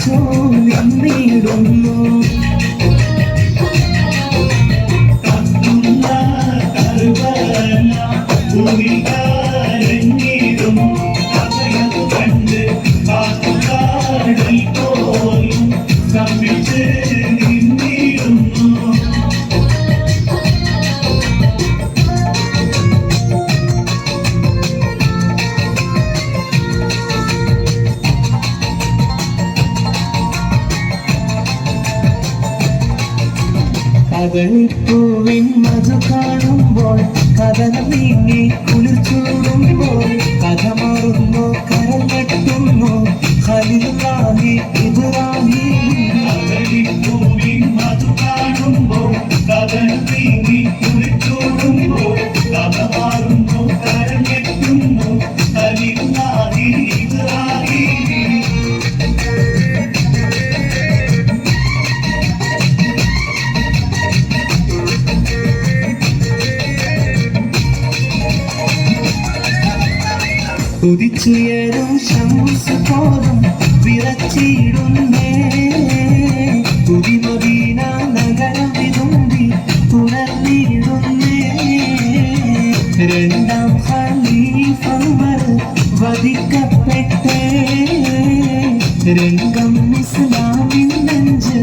പഠിച്ചോ നിന്നിടുന്നു കദളിപ്പൂവിൻ മധു കാണുമ്പോൾ കഥനം നീങ്ങി കുളിർച്ചൂടുമ്പോൾ കഥ മാറുന്നു കരൽ കെട്ടുന്നു ഖലീലുല്ലാഹി ഇബ്രാഹീം കദളിപ്പൂവിൻ മധു കാണുമ്പോൾ കഥനം നീങ്ങി കുളിർച്ചൂടുമ്പോൾ കഥ മാറുന്നു കരൽ കെട്ടുന്നു ഖലീലുല്ലാഹി ഇബ്രാഹീം ഉദിച്ചുയരും ശംസ് പോലും വിറച്ചിടുന്നേ പുതിമദീന നഗരം വിതുമ്പി പുണർന്നിടുന്നേ രണ്ടാം ഖലീഫ ഉമർ വധിക്കപ്പെട്ടേ രംഗം ഇസ്ലാമിൻ നെഞ്ച്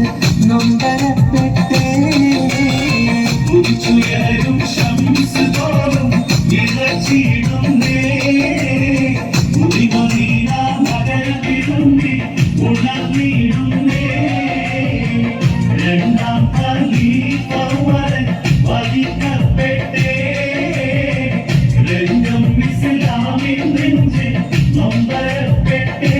നൊമ്പരപ്പെട്ടേ ഉദിച്ചുയരും ശംസ് പോലും വിറച്ചിടുന്നേ രണ്ടാം ഖലീഫ ഉമർ വധിക്കപ്പെട്ടേ രംഗം ഇസ്ലാമിൻ നെഞ്ച് നൊമ്പരപ്പെട്ടേ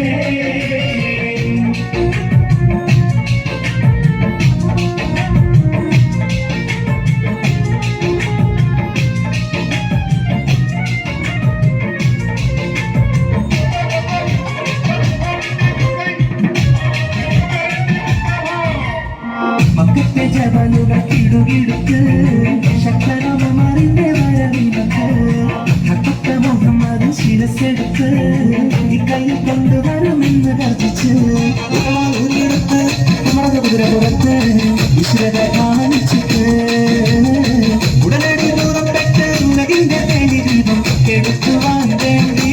മക്കത്തെ ജബലുകൾ കിടുകിടുക്ക് ശക്തനമറിന്റെ വരവിലക്ക് ഹക്കത്തെ മുഹമ്മദ് ശിരസെടുത്ത് ഈ കയ്യിൽ കൊണ്ടുവരുമെന്ന് ഗർജിച്ച് കുതിരപുറത്ത് വിശ്രത കാണിച്ചിട്ട് ഉടനടി ദൂരപ്പെട്ട് ഉലകിന്റെ തേനി ദീപം കെടുത്തുവാൻ വേണ്ടി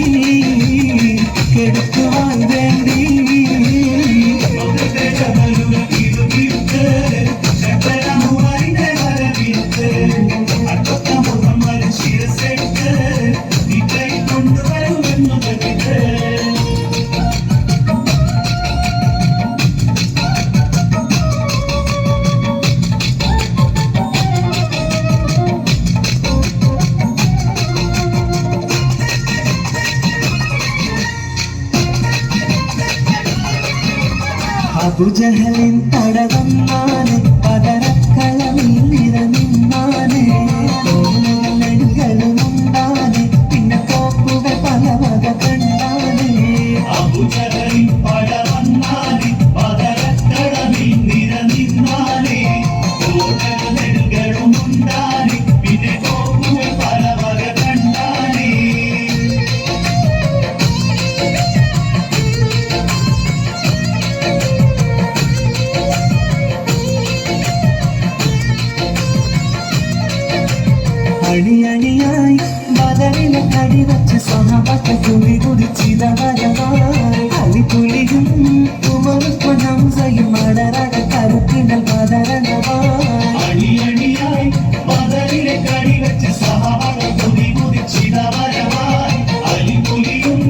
അബുജഹലിൻ തടവന്നാണ് പതരക്കളമിൽ നിറനിന്നാണ് കോലുകളുണ്ടാണ് പിന്നെ കോപ്പുകൾ പല വക കണ്ടാണ് അബുജഹലിൻ പടവന്നാണ് പതരക്കളമിൽ നിറനിന്നാണ് കോലുകളുണ്ടാണ് പിന്നെ കോപ്പുകൾ പല വക കണ്ടാണ് അണിയണിയായി ബദറിലെ കടിവച്ച് സ്വഹബത്ത് കുളി കുടിച്ചിതവരവായി അലിപുലിയും ഉമറും ഹംസയും അടരട കരുത്തിനൽ ബദറനവായി അണിയണിയായി ബദറിലെ കടിവച്ച് സ്വഹബത്ത് കുളി കുടിച്ചിതവരവായി അലിപുലിയും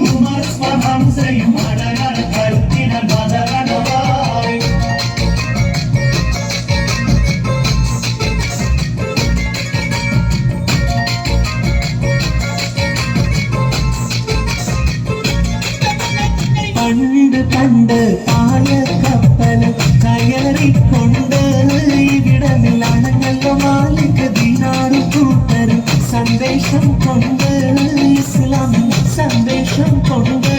ഉമറും ഹംസയും അടരട കരുത്തിനൽ ബദറനവായി പണ്ട് പണ്ട് പായ കപ്പല് കയറിക്കൊണ്ട് ഇവിടമില്ലാണല്ലോ മാലിക് ദിനാറ് കൂട്ടരും സന്ദേശം കൊണ്ട് ഇസ്ലാം സന്ദേശം കൊണ്ട്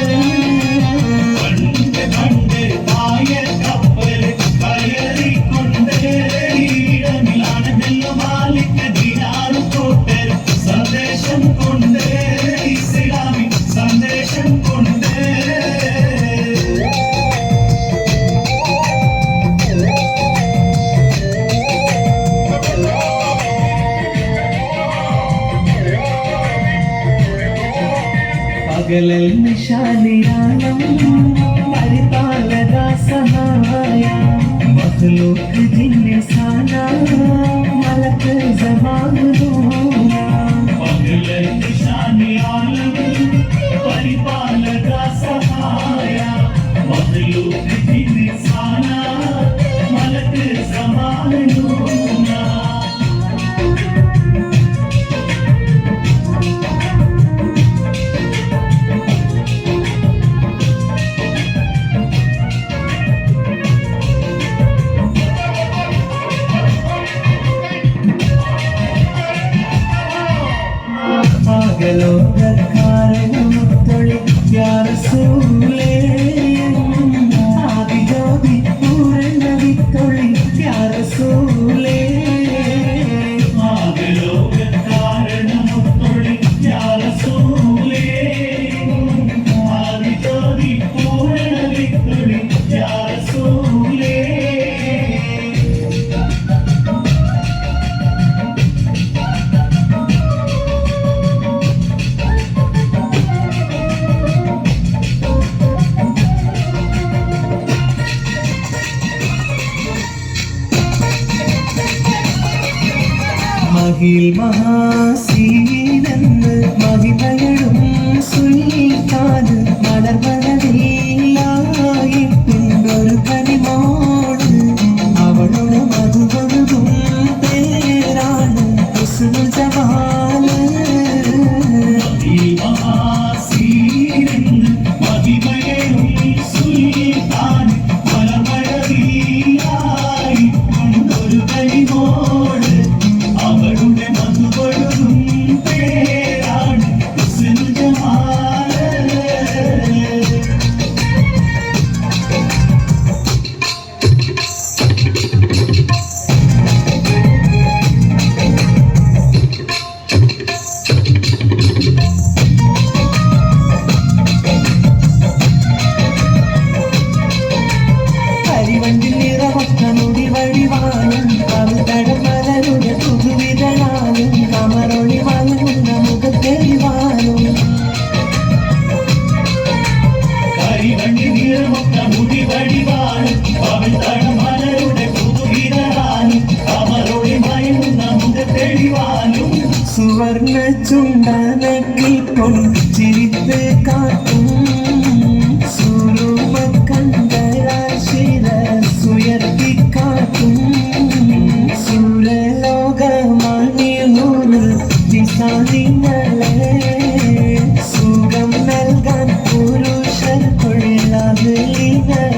പണ്ട് പണ്ട് പായ കപ്പല് കയറിക്കൊണ്ട് ഇവിടമില്ലാണല്ലോ മാലിക് ദിനാറ് കൂട്ടരും സന്ദേശം കൊണ്ട് ഇസ്ലാമിക് സന്ദേശം കൊണ്ട് പകലൽ നിശാനിയാനം പരിപാലക സഹായ മഖ്ലൂഖ് ജിന്നെ സാന മലക്ക് ജമാൻ ദൂന പകലൽ നിശാനിയാനം പരിപാലക സഹായ മഖ്ലൂഖ് ജിന്നെ സാന മലക്ക് ജമാൻ ദൂന ലോകക്കാരനൊത്തൊളി യാ റസൂലേ ആദിജോതി പൂരണവിത്തൊളി യാ റസൂലേ ലോകക്കാരനൊത്തൊളി യാ റസൂലേ ആദിജോതി പൂരണവിത്തൊളി യാ റസൂലേ മഹിൽ മഹാസീനെന്ന് മഹിമകളും സുൽത്താന് മലർമലവില്ലായിട്ടുണ്ടൊരു കനിമോട് അവളുടെ മധുകൊഴുകും പേരാണ് ഹുസ്നുൽ ജമാല് മഹാസീനെന്ന് മഹിമകളും സുൽത്താന് മലർമലവില്ലായിട്ടുണ്ടൊരു കനിമോട് അവളുടെ മധുകൊഴുകും പേരാണ് ഹുസ്നുൽ ജമാല് കരിവണ്ടിൽ നിറവൊത്ത മുടി വഴിവാനും കവിതടമലരുടെ പുതുവിതളാനും കമറൊളി വളരുന്ന മുഖത്തെളിവാനും കരിവണ്ടിൽ നിറവൊത്ത മുടി വഴിവാനും കവിതടമലരുടെ പുതുവിതളാനും കമറൊളി വളരുന്ന മുഖത്തെളിവാനും സുവർണ്ണ ചുണ്ടനക്കിൽ പൊൻചിരിത്ത് കാട്ടും സുയർത്തിക്കാട്ടും സുരലോകമാണിയൂരിൽ ദിശാദിങ്ങളെ സുഖം നൽകാൻ പുരുഷർക്കുള്ള വെളികളെ